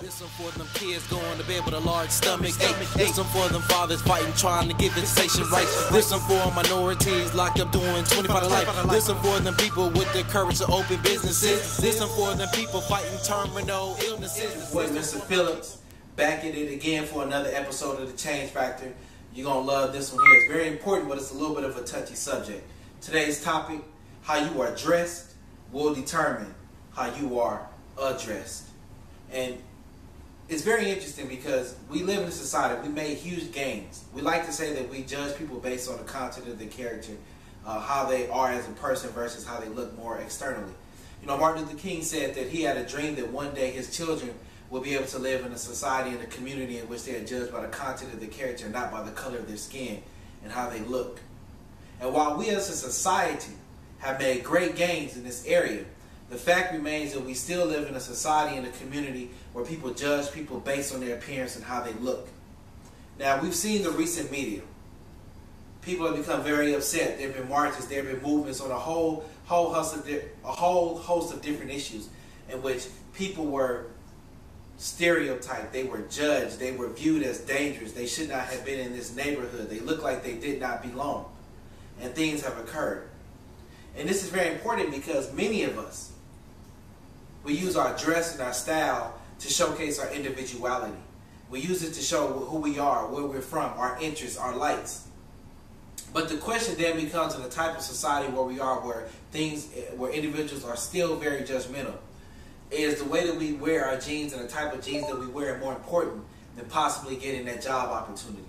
This one for them kids going to bed with a large stomach. This one for them fathers fighting, trying to get visitation rights. This one for minorities locked up doing 25 to life. This one for them people with the courage to open businesses. This one for them people fighting terminal illnesses. Boy, Mr. Phillips, back at it again for another episode of The Change Factor. You're going to love this one here. It's very important, but it's a little bit of a touchy subject. Today's topic, how you are dressed will determine how you are addressed. And it's very interesting because we live in a society, we made huge gains. We like to say that we judge people based on the content of their character, how they are as a person versus how they look more externally. You know, Martin Luther King said that he had a dream that one day his children will be able to live in a society and a community in which they are judged by the content of their character, not by the color of their skin and how they look. And while we as a society have made great gains in this area, the fact remains that we still live in a society and a community where people judge people based on their appearance and how they look. Now, we've seen the recent media. People have become very upset. There have been marches, there have been movements on a whole host of different issues in which people were stereotyped, they were judged, they were viewed as dangerous. They should not have been in this neighborhood. They looked like they did not belong. And things have occurred. And this is very important because many of us, we use our dress and our style to showcase our individuality. We use it to show who we are, where we're from, our interests, our likes. But the question then becomes, in the type of society where we are, where individuals are still very judgmental, is the way that we wear our jeans and the type of jeans that we wear more important than possibly getting that job opportunity?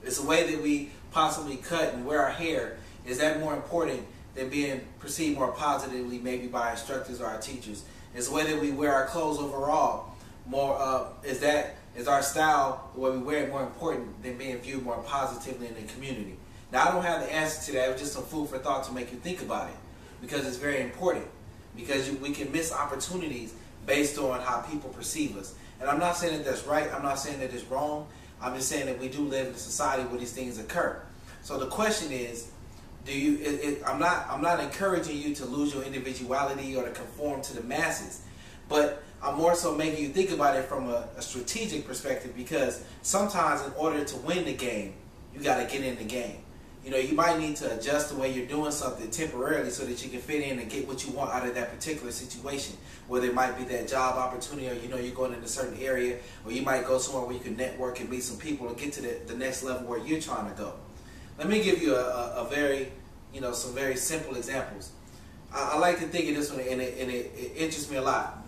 It's the way that we possibly cut and wear our hair. Is that more important than being perceived more positively maybe by our instructors or our teachers? Is the way that we wear our clothes overall more, is our style, the way we wear it, more important than being viewed more positively in the community? Now, I don't have the answer to that. It's just some food for thought to make you think about it, because it's very important, because we can miss opportunities based on how people perceive us. And I'm not saying that that's right. I'm not saying that it's wrong. I'm just saying that we do live in a society where these things occur. So the question is, I'm not encouraging you to lose your individuality or to conform to the masses, but I'm more so making you think about it from a strategic perspective, because sometimes in order to win the game, you got to get in the game. You know, you might need to adjust the way you're doing something temporarily so that you can fit in and get what you want out of that particular situation. Whether it might be that job opportunity, or you're going in a certain area, or you might go somewhere where you can network and meet some people to get to the next level where you're trying to go. Let me give you some very simple examples. I like to think of this one, and it interests me a lot.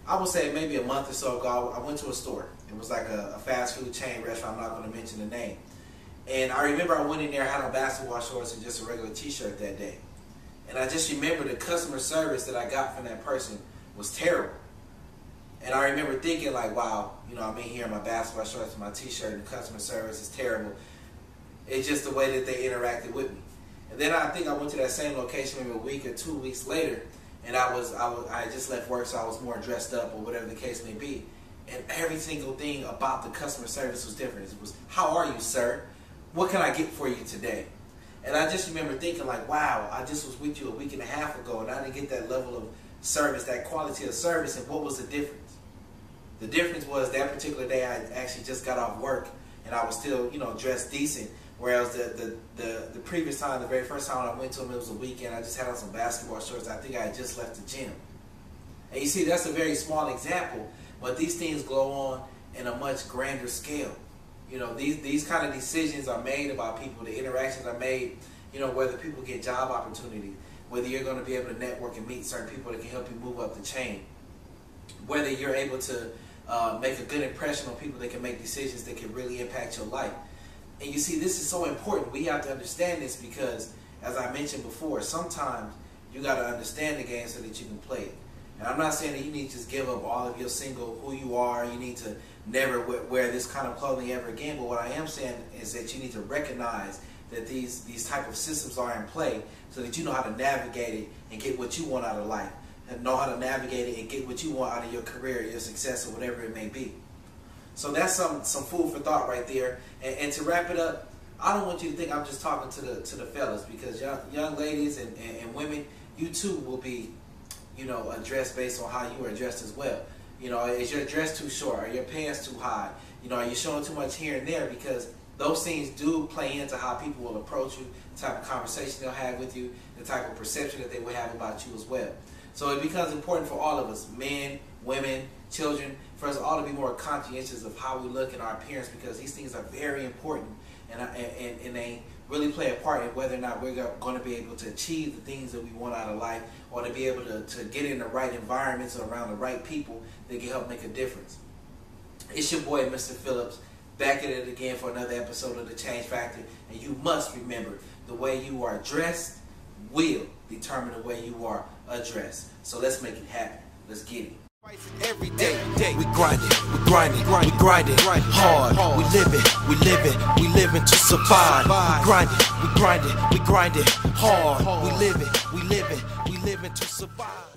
I would say maybe a month or so ago, I went to a store. It was like a fast food chain restaurant. I'm not going to mention the name. And I remember I went in there, had on basketball shorts and just a regular t-shirt that day. And I just remember the customer service that I got from that person was terrible. And I remember thinking like, wow, I'm in here in my basketball shorts and my t-shirt, and the customer service is terrible. It's just the way that they interacted with me. And then I think I went to that same location maybe a week or 2 weeks later, and I had just left work, so I was more dressed up or whatever the case may be. And every single thing about the customer service was different. It was, how are you, sir? What can I get for you today? And I just remember thinking like, wow, I just was with you a week and a half ago, and I didn't get that level of service, that quality of service. And what was the difference? The difference was that particular day I actually just got off work, and I was still, dressed decent. Whereas the previous time, the very first time I went to him, it was a weekend. I just had on some basketball shorts. I think I had just left the gym. And you see, that's a very small example, but these things go on in a much grander scale. These kind of decisions are made about people. The interactions are made, whether people get job opportunities, whether you're going to be able to network and meet certain people that can help you move up the chain, whether you're able to make a good impression on people that can make decisions that can really impact your life. And you see, this is so important. We have to understand this because, as I mentioned before, sometimes you got to understand the game so that you can play it. And I'm not saying that you need to just give up all of your single who you are. You need to never wear this kind of clothing ever again. But what I am saying is that you need to recognize that these type of systems are in play so that you know how to navigate it and get what you want out of life, and know how to navigate it and get what you want out of your career, your success, or whatever it may be. So that's some food for thought right there. And to wrap it up, I don't want you to think I'm just talking to the fellas, because young ladies and women, you too will be, addressed based on how you are dressed as well. You know, is your dress too short? Are your pants too high? You know, are you showing too much here and there? Because those things do play into how people will approach you, the type of conversation they'll have with you, the type of perception that they will have about you as well. So it becomes important for all of us, men, women, children, for us all to be more conscientious of how we look in our appearance, because these things are very important, and they really play a part in whether or not we're going to be able to achieve the things that we want out of life, or to be able to get in the right environments or around the right people that can help make a difference. It's your boy, Mr. Phillips, back at it again for another episode of The Change Factor. And you must remember, the way you are dressed will determine the way you are addressed. So let's make it happen. Let's get it. Every day, we grind it, we grind it, we grind it hard. We live it to survive. We grind it, we grind it, we grind it hard. We live it to survive.